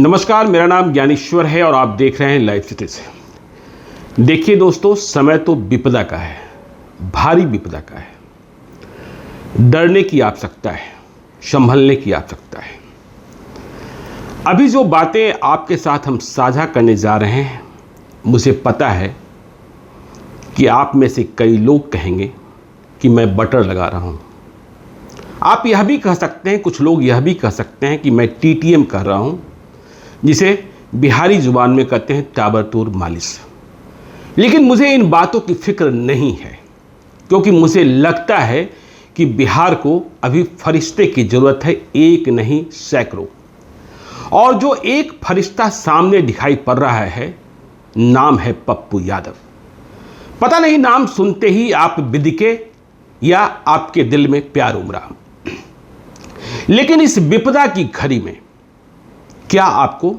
नमस्कार, मेरा नाम ज्ञानेश्वर है और आप देख रहे हैं लाइफ सिटी से। देखिए दोस्तों, समय तो विपदा का है, भारी विपदा का है। डरने की आवश्यकता है, संभलने की आवश्यकता है। अभी जो बातें आपके साथ हम साझा करने जा रहे हैं, मुझे पता है कि आप में से कई लोग कहेंगे कि मैं बटर लगा रहा हूं। आप यह भी कह सकते हैं, कुछ लोग यह भी कह सकते हैं कि मैं टीटीएम कर रहा हूं, जिसे बिहारी जुबान में कहते हैं ताबड़तोड़ मालिश। लेकिन मुझे इन बातों की फिक्र नहीं है, क्योंकि मुझे लगता है कि बिहार को अभी फरिश्ते की जरूरत है, एक नहीं सैकड़ों। और जो एक फरिश्ता सामने दिखाई पड़ रहा है, नाम है पप्पू यादव। पता नहीं नाम सुनते ही आप बिदके या आपके दिल में प्यार उमड़ा। लेकिन इस विपदा की घड़ी में क्या आपको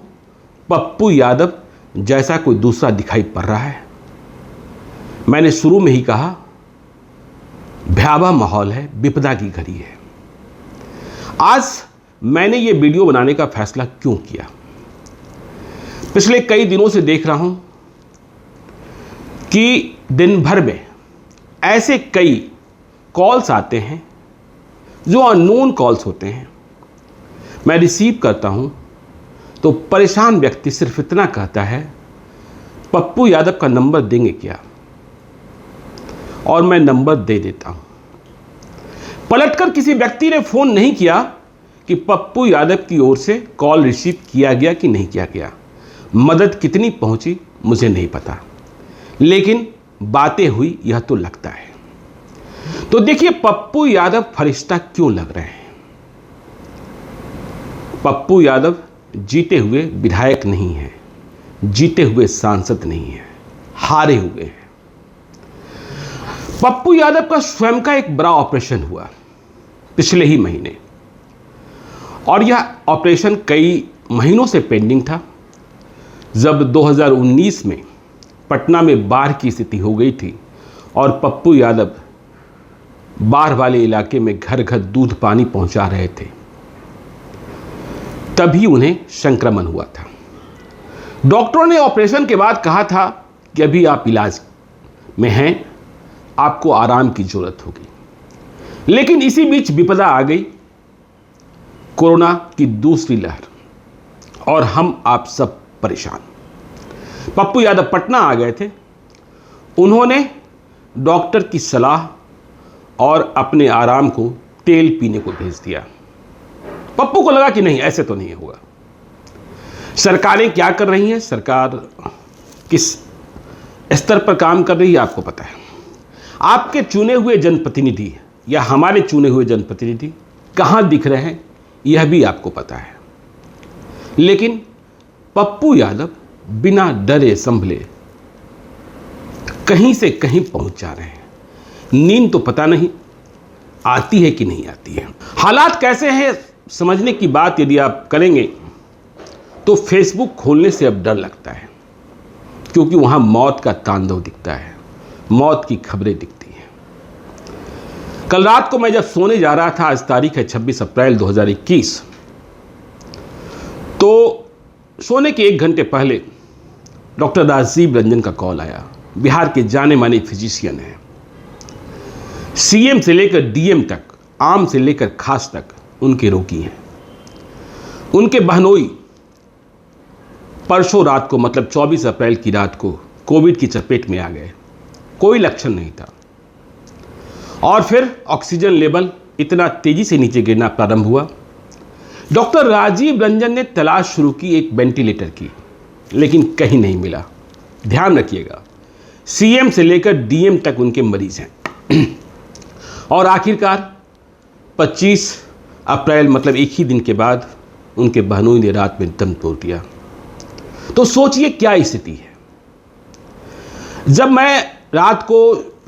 पप्पू यादव जैसा कोई दूसरा दिखाई पड़ रहा है? मैंने शुरू में ही कहा, भयावह माहौल है, विपदा की घड़ी है। आज मैंने ये वीडियो बनाने का फैसला क्यों किया? पिछले कई दिनों से देख रहा हूं कि दिन भर में ऐसे कई कॉल्स आते हैं जो अननोन कॉल्स होते हैं। मैं रिसीव करता हूं तो परेशान व्यक्ति सिर्फ इतना कहता है, पप्पू यादव का नंबर देंगे क्या? और मैं नंबर दे देता हूं। पलटकर किसी व्यक्ति ने फोन नहीं किया कि पप्पू यादव की ओर से कॉल रिसीव किया गया कि नहीं किया गया। मदद कितनी पहुंची मुझे नहीं पता, लेकिन बातें हुई यह तो लगता है। तो देखिए, पप्पू यादव फरिश्ता क्यों लग रहे हैं? पप्पू यादव जीते हुए विधायक नहीं है, जीते हुए सांसद नहीं है, हारे हुए हैं। पप्पू यादव का स्वयं का एक बड़ा ऑपरेशन हुआ पिछले ही महीने, और यह ऑपरेशन कई महीनों से पेंडिंग था। जब 2019 में पटना में बाढ़ की स्थिति हो गई थी और पप्पू यादव बाढ़ वाले इलाके में घर घर दूध पानी पहुंचा रहे थे, तभी उन्हें संक्रमण हुआ था। डॉक्टरों ने ऑपरेशन के बाद कहा था कि अभी आप इलाज में हैं, आपको आराम की जरूरत होगी। लेकिन इसी बीच विपदा आ गई, कोरोना की दूसरी लहर, और हम आप सब परेशान। पप्पू यादव पटना आ गए थे। उन्होंने डॉक्टर की सलाह और अपने आराम को तेल पीने को भेज दिया। पप्पू को लगा कि नहीं, ऐसे तो नहीं होगा। सरकारें क्या कर रही हैं, सरकार किस स्तर पर काम कर रही है, आपको पता है। आपके चुने हुए जनप्रतिनिधि या हमारे चुने हुए जनप्रतिनिधि कहां दिख रहे हैं, यह भी आपको पता है। लेकिन पप्पू यादव बिना डरे संभले कहीं से कहीं पहुंच जा रहे हैं। नींद तो पता नहीं आती है कि नहीं आती है। हालात कैसे हैं समझने की बात यदि आप करेंगे तो फेसबुक खोलने से अब डर लगता है, क्योंकि वहां मौत का तांडव दिखता है, मौत की खबरें दिखती हैं। कल रात को मैं जब सोने जा रहा था, आज तारीख है 26 अप्रैल 2021, तो सोने के 1 घंटे पहले डॉक्टर राजीव रंजन का कॉल आया। बिहार के जाने माने फिजिशियन हैं, सीएम से लेकर डीएम तक, आम से लेकर खास तक उनके रोगी हैं। उनके बहनोई परसों रात को, मतलब 24 अप्रैल की रात को कोविड की चपेट में आ गए। कोई लक्षण नहीं था, और फिर ऑक्सीजन लेवल इतना तेजी से नीचे गिरना प्रारंभ हुआ। डॉक्टर राजीव रंजन ने तलाश शुरू की एक वेंटिलेटर की, लेकिन कहीं नहीं मिला। ध्यान रखिएगा, सीएम से लेकर डीएम तक उनके मरीज हैं। और आखिरकार 25 अप्रैल, मतलब एक ही दिन के बाद, उनके बहनोई ने रात में दम तोड़ दिया। तो सोचिए क्या स्थिति है। जब मैं रात को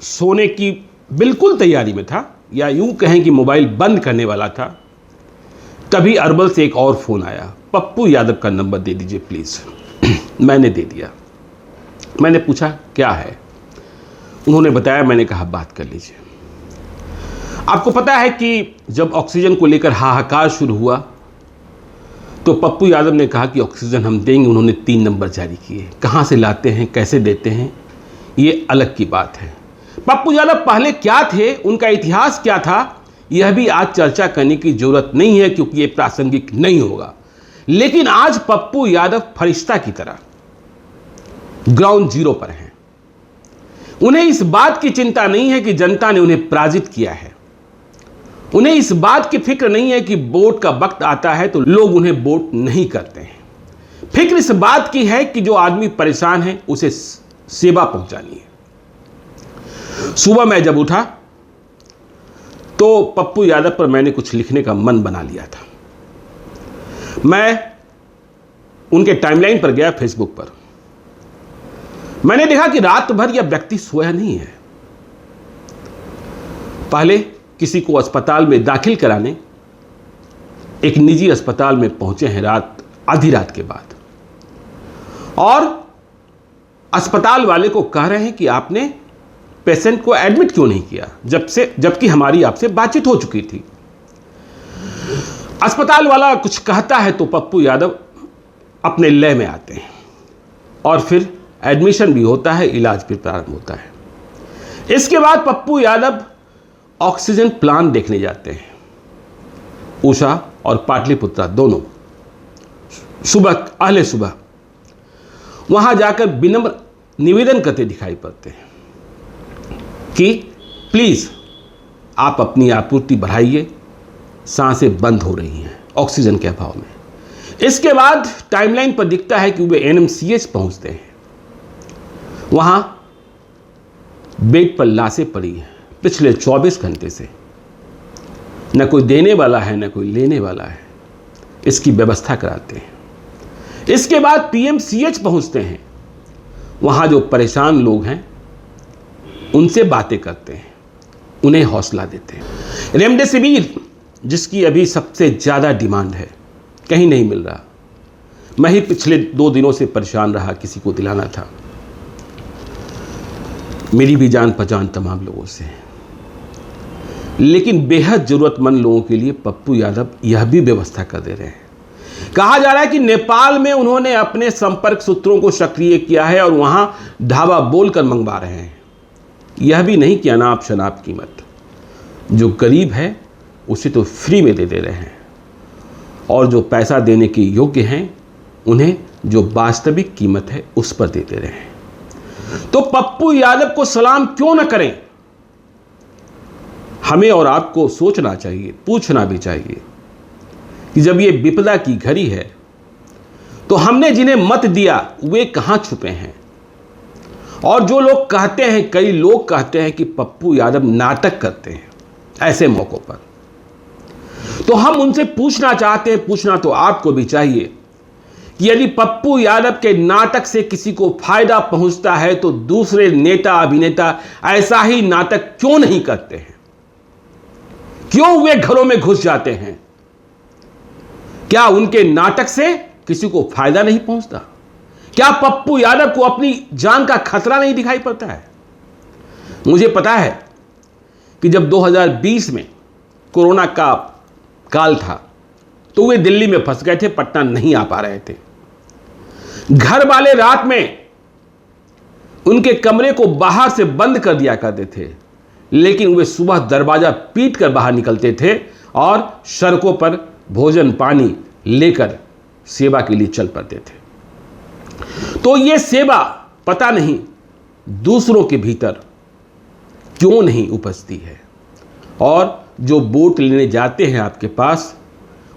सोने की बिल्कुल तैयारी में था, या यूं कहें कि मोबाइल बंद करने वाला था, तभी अरबल से एक और फोन आया, पप्पू यादव का नंबर दे दीजिए प्लीज। मैंने दे दिया। मैंने पूछा क्या है, उन्होंने बताया। मैंने कहा बात कर लीजिए। आपको पता है कि जब ऑक्सीजन को लेकर हाहाकार शुरू हुआ तो पप्पू यादव ने कहा कि ऑक्सीजन हम देंगे। उन्होंने 3 नंबर जारी किए। कहाँ से लाते हैं, कैसे देते हैं, ये अलग की बात है। पप्पू यादव पहले क्या थे, उनका इतिहास क्या था, यह भी आज चर्चा करने की जरूरत नहीं है, क्योंकि ये प्रासंगिक नहीं होगा। लेकिन आज पप्पू यादव फरिश्ता की तरह ग्राउंड जीरो पर हैं। उन्हें इस बात की चिंता नहीं है कि जनता ने उन्हें पराजित किया है। उन्हें इस बात की फिक्र नहीं है कि वोट का वक्त आता है तो लोग उन्हें वोट नहीं करते हैं। फिक्र इस बात की है कि जो आदमी परेशान है उसे सेवा पहुंचानी है। सुबह मैं जब उठा तो पप्पू यादव पर मैंने कुछ लिखने का मन बना लिया था। मैं उनके टाइमलाइन पर गया, फेसबुक पर। मैंने देखा कि रात भर यह व्यक्ति सोया नहीं है। पहले किसी को अस्पताल में दाखिल कराने एक निजी अस्पताल में पहुंचे हैं आधी रात के बाद, और अस्पताल वाले को कह रहे हैं कि आपने पेशेंट को एडमिट क्यों नहीं किया, जबकि हमारी आपसे बातचीत हो चुकी थी। अस्पताल वाला कुछ कहता है तो पप्पू यादव अपने लय में आते हैं और फिर एडमिशन भी होता है, इलाज भी प्रारंभ होता है। इसके बाद पप्पू यादव ऑक्सीजन प्लांट देखने जाते हैं। उषा और पाटलिपुत्रा दोनों अहले सुबह वहां जाकर विनम्र निवेदन करते दिखाई पड़ते हैं कि प्लीज आप अपनी आपूर्ति बढ़ाइए, सांसें बंद हो रही हैं ऑक्सीजन के अभाव में। इसके बाद टाइमलाइन पर दिखता है कि वे एनएमसीएच पहुंचते हैं। वहां बेड पर लाशें पड़ी हैं। पिछले 24 घंटे से न कोई देने वाला है न कोई लेने वाला है। इसकी व्यवस्था कराते हैं। इसके बाद पीएमसीएच पहुंचते हैं। वहां जो परेशान लोग हैं उनसे बातें करते हैं, उन्हें हौसला देते हैं। रेमडेसिविर जिसकी अभी सबसे ज़्यादा डिमांड है, कहीं नहीं मिल रहा। मैं ही पिछले 2 दिनों से परेशान रहा, किसी को दिलाना था। मेरी भी जान पहचान तमाम लोगों से है, लेकिन बेहद जरूरतमंद लोगों के लिए पप्पू यादव यह भी व्यवस्था कर दे रहे हैं। कहा जा रहा है कि नेपाल में उन्होंने अपने संपर्क सूत्रों को सक्रिय किया है और वहां ढाबा बोलकर मंगवा रहे हैं। यह भी नहीं कि अनाप शनाप कीमत, जो गरीब है उसे तो फ्री में दे रहे हैं, और जो पैसा देने के योग्य हैं उन्हें जो वास्तविक कीमत है उस पर दे रहे हैं। तो पप्पू यादव को सलाम क्यों न करें। हमें और आपको सोचना चाहिए, पूछना भी चाहिए कि जब ये विपदा की घड़ी है तो हमने जिन्हें मत दिया वे कहां छुपे हैं। और जो लोग कहते हैं, कई लोग कहते हैं कि पप्पू यादव नाटक करते हैं ऐसे मौकों पर, तो हम उनसे पूछना चाहते हैं, पूछना तो आपको भी चाहिए कि यदि पप्पू यादव के नाटक से किसी को फायदा पहुंचता है तो दूसरे नेता अभिनेता ऐसा ही नाटक क्यों नहीं करते हैं? क्यों वे घरों में घुस जाते हैं? क्या उनके नाटक से किसी को फायदा नहीं पहुंचता? क्या पप्पू यादव को अपनी जान का खतरा नहीं दिखाई पड़ता है? मुझे पता है कि जब 2020 में कोरोना का काल था तो वे दिल्ली में फंस गए थे, पटना नहीं आ पा रहे थे। घर वाले रात में उनके कमरे को बाहर से बंद कर दिया करते थे, लेकिन वे सुबह दरवाजा पीट कर बाहर निकलते थे और सड़कों पर भोजन पानी लेकर सेवा के लिए चल पड़ते थे। तो ये सेवा पता नहीं दूसरों के भीतर क्यों नहीं उपजती है। और जो वोट लेने जाते हैं आपके पास,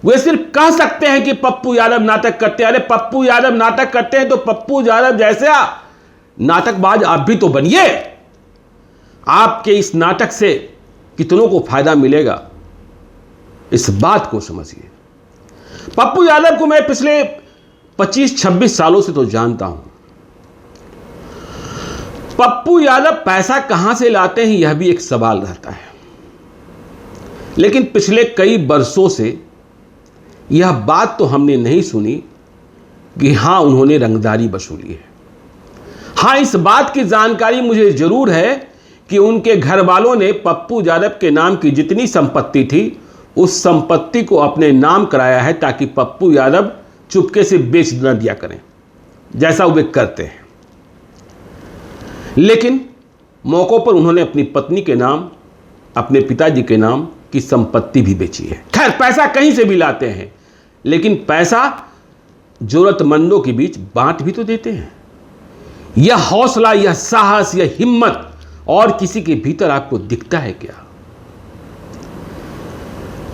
वे सिर्फ कह सकते हैं कि पप्पू यादव नाटक करते हैं। अरे पप्पू यादव नाटक करते हैं तो पप्पू यादव जैसे नाटकबाज आप भी तो बनिए। आपके इस नाटक से कितनों को फायदा मिलेगा, इस बात को समझिए। पप्पू यादव को मैं पिछले 25-26 सालों से तो जानता हूं। पप्पू यादव पैसा कहां से लाते हैं यह भी एक सवाल रहता है, लेकिन पिछले कई वर्षों से यह बात तो हमने नहीं सुनी कि हां उन्होंने रंगदारी वसूली है। हां, इस बात की जानकारी मुझे जरूर है कि उनके घर वालों ने पप्पू यादव के नाम की जितनी संपत्ति थी उस संपत्ति को अपने नाम कराया है ताकि पप्पू यादव चुपके से बेच न दिया करें, जैसा वे करते हैं। लेकिन मौकों पर उन्होंने अपनी पत्नी के नाम, अपने पिताजी के नाम की संपत्ति भी बेची है। खैर, पैसा कहीं से भी लाते हैं, लेकिन पैसा जरूरतमंदों के बीच बांट भी तो देते हैं। यह हौसला, यह साहस, यह हिम्मत और किसी के भीतर आपको दिखता है क्या?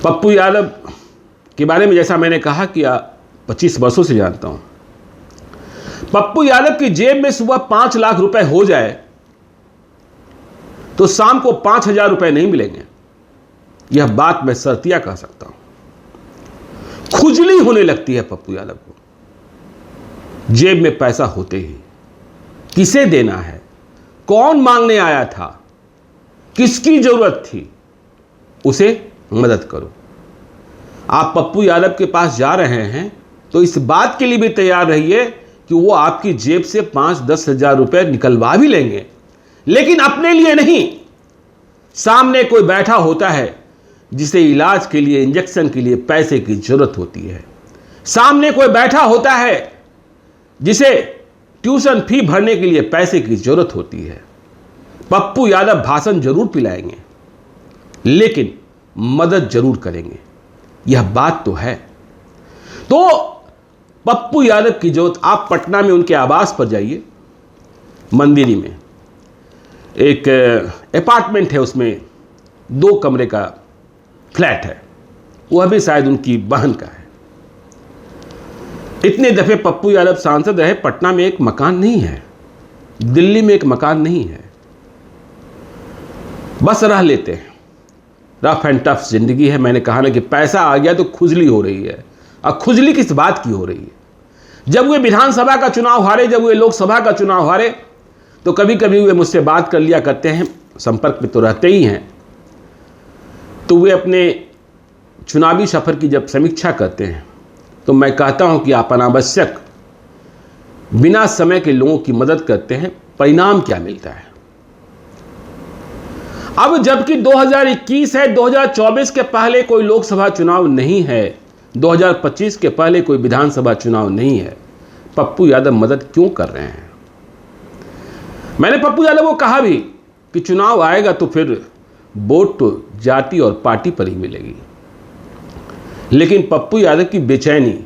पप्पू यादव के बारे में जैसा मैंने कहा कि 25 वर्षों से जानता हूं। पप्पू यादव की जेब में सुबह 5 लाख रुपए हो जाए तो शाम को 5,000 रुपए नहीं मिलेंगे। यह बात मैं सरतिया कह सकता हूं। खुजली होने लगती है पप्पू यादव को जेब में पैसा होते ही। किसे देना है, कौन मांगने आया था, किसकी जरूरत थी, उसे मदद करो। आप पप्पू यादव के पास जा रहे हैं तो इस बात के लिए भी तैयार रहिए कि वो आपकी जेब से 5-10 हजार रुपए निकलवा भी लेंगे, लेकिन अपने लिए नहीं। सामने कोई बैठा होता है जिसे इलाज के लिए, इंजेक्शन के लिए पैसे की जरूरत होती है। सामने कोई बैठा होता है जिसे ट्यूशन फी भरने के लिए पैसे की जरूरत होती है। पप्पू यादव भाषण जरूर पिलाएंगे, लेकिन मदद जरूर करेंगे, यह बात तो है। तो पप्पू यादव की जरूरत, आप पटना में उनके आवास पर जाइए, मंदिरी में एक अपार्टमेंट है, उसमें 2 कमरे का फ्लैट है, वह भी शायद उनकी बहन का है। इतने दफे पप्पू यादव सांसद रहे, पटना में एक मकान नहीं है, दिल्ली में एक मकान नहीं है, बस रह लेते हैं। रफ एंड टफ जिंदगी है। मैंने कहा ना कि पैसा आ गया तो खुजली हो रही है। अब खुजली किस बात की हो रही है? जब वे विधानसभा का चुनाव हारे, जब वे लोकसभा का चुनाव हारे, तो कभी कभी वे मुझसे बात कर लिया करते हैं, संपर्क में तो रहते ही हैं। तो वे अपने चुनावी सफर की जब समीक्षा करते हैं तो मैं कहता हूं कि आप अनावश्यक बिना समय के लोगों की मदद करते हैं, परिणाम क्या मिलता है? अब जबकि 2021 है, 2024 के पहले कोई लोकसभा चुनाव नहीं है, 2025 के पहले कोई विधानसभा चुनाव नहीं है, पप्पू यादव मदद क्यों कर रहे हैं? मैंने पप्पू यादव को कहा भी कि चुनाव आएगा तो फिर वोट तो जाति और पार्टी पर ही मिलेगी। लेकिन पप्पू यादव की बेचैनी,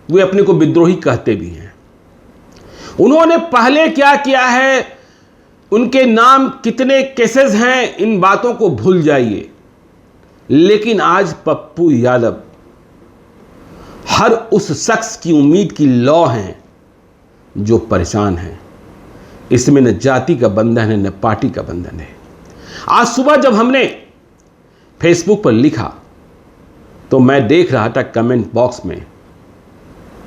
वे अपने को विद्रोही कहते भी हैं। उन्होंने पहले क्या किया है, उनके नाम कितने केसेस हैं, इन बातों को भूल जाइए। लेकिन आज पप्पू यादव हर उस शख्स की उम्मीद की लौ हैं जो परेशान है। इसमें न जाति का बंधन है, न पार्टी का बंधन है। आज सुबह जब हमने फेसबुक पर लिखा तो मैं देख रहा था कमेंट बॉक्स में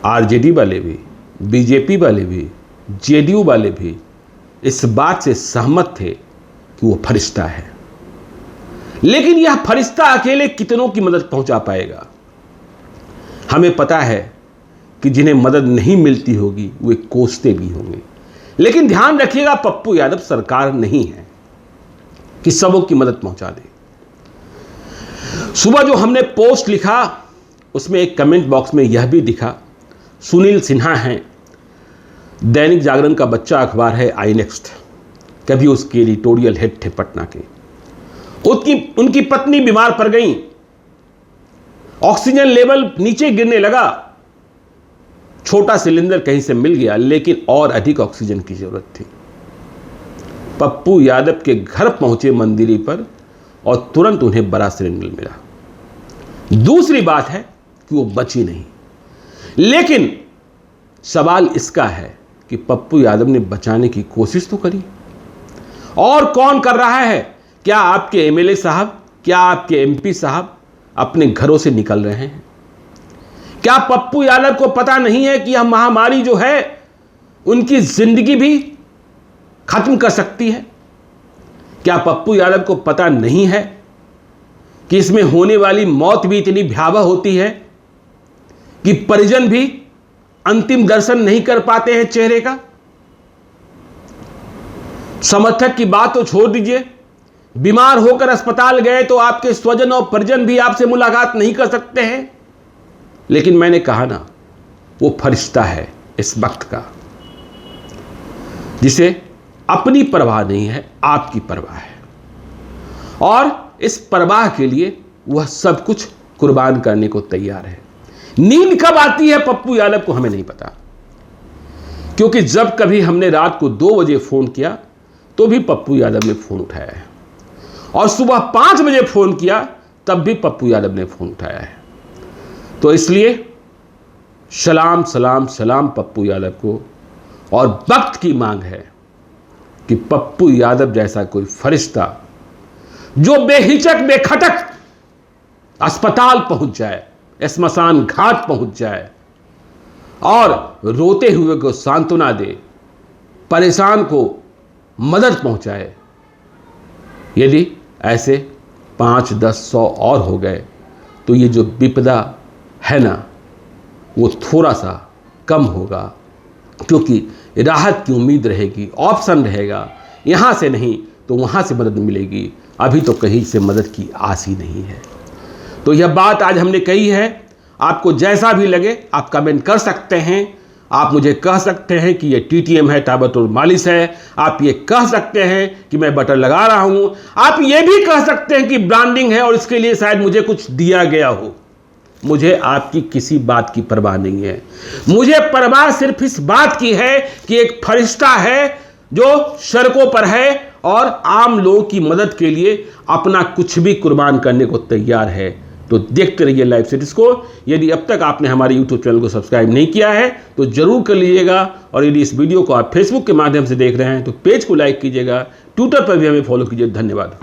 आरजेडी वाले भी, बीजेपी वाले भी, जेडीयू वाले भी इस बात से सहमत थे कि वो फरिश्ता है। लेकिन यह फरिश्ता अकेले कितनों की मदद पहुंचा पाएगा? हमें पता है कि जिन्हें मदद नहीं मिलती होगी वे कोसते भी होंगे। लेकिन ध्यान रखिएगा, पप्पू यादव सरकार नहीं है कि सबों की मदद पहुंचा दे। सुबह जो हमने पोस्ट लिखा उसमें एक कमेंट बॉक्स में यह भी दिखा, सुनील सिन्हा हैं, दैनिक जागरण का बच्चा अखबार है आई नेक्स्ट, कभी उसके एडिटोरियल हेड थे पटना के। उनकी पत्नी बीमार पड़ गई, ऑक्सीजन लेवल नीचे गिरने लगा, छोटा सिलेंडर कहीं से मिल गया, लेकिन और अधिक ऑक्सीजन की जरूरत थी। पप्पू यादव के घर पहुंचे मंदिरी पर और तुरंत उन्हें बड़ा सिलेंडर मिला। दूसरी बात है कि वो बची नहीं। लेकिन सवाल इसका है कि पप्पू यादव ने बचाने की कोशिश तो करी। और कौन कर रहा है? क्या आपके एमएलए साहब, क्या आपके एमपी साहब अपने घरों से निकल रहे हैं? क्या पप्पू यादव को पता नहीं है कि यह महामारी जो है उनकी जिंदगी भी खत्म कर सकती है? क्या पप्पू यादव को पता नहीं है कि इसमें होने वाली मौत भी इतनी भयावह होती है कि परिजन भी अंतिम दर्शन नहीं कर पाते हैं चेहरे का? समर्थक की बात तो छोड़ दीजिए, बीमार होकर अस्पताल गए तो आपके स्वजन और परिजन भी आपसे मुलाकात नहीं कर सकते हैं। लेकिन मैंने कहा ना, वो फरिश्ता है इस वक्त का, जिसे अपनी परवाह नहीं है, आपकी परवाह है, और इस परवाह के लिए वह सब कुछ कुर्बान करने को तैयार है। नींद कब आती है पप्पू यादव को हमें नहीं पता, क्योंकि जब कभी हमने रात को 2 बजे फोन किया तो भी पप्पू यादव ने फोन उठाया है, और सुबह 5 बजे फोन किया तब भी पप्पू यादव ने फोन उठाया है। तो इसलिए सलाम सलाम सलाम पप्पू यादव को, और वक्त की मांग है कि पप्पू यादव जैसा कोई फरिश्ता जो बेहिचक बेखटक अस्पताल पहुंच जाए, श्मशान घाट पहुंच जाए और रोते हुए को सांत्वना दे, परेशान को मदद पहुंचाए। यदि ऐसे 5, 10, 100 और हो गए तो ये जो विपदा है ना, वो थोड़ा सा कम होगा, क्योंकि राहत की उम्मीद रहेगी, ऑप्शन रहेगा, यहाँ से नहीं तो वहाँ से मदद मिलेगी। अभी तो कहीं से मदद की आस ही नहीं है। तो यह बात आज हमने कही है। आपको जैसा भी लगे आप कमेंट कर सकते हैं। आप मुझे कह सकते हैं कि ये TTM है, ताबतुल मालिश है। आप ये कह सकते हैं कि मैं बटर लगा रहा हूं। आप ये भी कह सकते हैं कि ब्रांडिंग है और इसके लिए शायद मुझे कुछ दिया गया हो। मुझे आपकी किसी बात की परवाह नहीं है। मुझे परवाह सिर्फ इस बात की है कि एक फरिश्ता है जो सड़कों पर है और आम लोगों की मदद के लिए अपना कुछ भी कुर्बान करने को तैयार है। तो देखते रहिए लाइव सिटीज को। यदि अब तक आपने हमारे YouTube चैनल को सब्सक्राइब नहीं किया है तो जरूर कर लीजिएगा, और यदि इस वीडियो को आप Facebook के माध्यम से देख रहे हैं तो पेज को लाइक कीजिएगा, ट्विटर पर भी हमें फॉलो कीजिए। धन्यवाद।